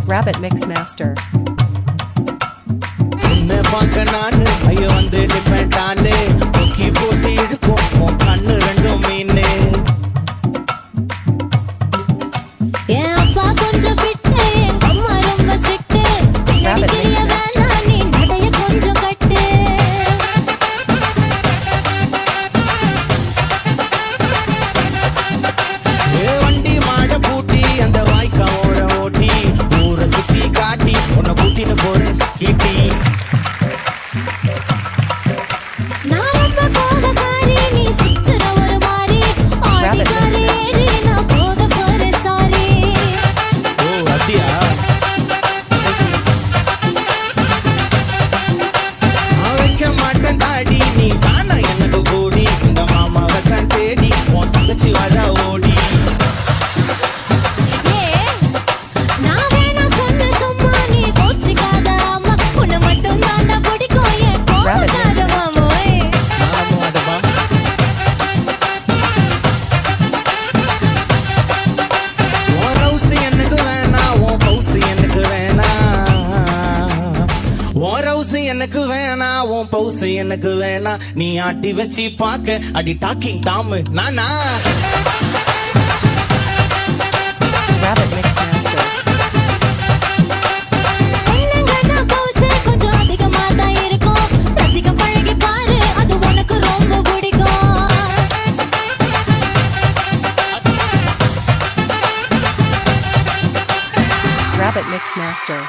Rabbit Mix Master. உன்னை பார்க்க நானு ஐய வந்து டிபெண்டானு தூக்கி போட்டு இழுக்கும் உன் கண்ணு ரெண்டும் மீனு என் அப்பா கொஞ்சம் விட்டு என் அம்மா ரொம்ப ஸ்ட்ரிக்ட் பின்னாடி கிளிய வேணாம் நீ நடைய கொஞ்சம் கட்டு வண்டி மாட பூட்டி அந்த வாய்க்காவோட ஓட்டி ஊரை சுத்தி காட்டி உன்னை கூட்டின்னு போறேன் கிட்டி நான் ரொம்ப கோபக்காரி நீ சுத்துற ஒரு மாதிரி ஆடிக்காரி ஏறி நான் போக போறேன் சாரி ஓ அப்படியா வைக்க மாட்டேன் தாடி நீ தானா எனக்கு கூடி இந்த மாமாவை தான் தேடி உன் தங்கச்சி வர ஓடி நான் வேணா சொன்ன சும்மா நீ கோச்சிக்காத அம்மா உன்னை மட்டும் தாண்டா பிடிக்கும் என் கோபக்கார மாமோய் உன் ரவுசு எனக்கு வேணாம் உன் பவுசு எனக்கு வேணாம் உன் ரவுசு எனக்கு வேணாம் உன் பவுசு எனக்கு வேணாம் நீ ஆட்டி வச்சு பாக்க அடி டாக்கிங் டாமு நானா Rabbit Mix Master. என்னங்கன்னா பவுசு கொஞ்சம் அதிகமா தான் இருக்கும் ரசிக்க பழகி பாரு அது உனக்கு ரொம்ப பிடிக்கும் Rabbit Mix Master.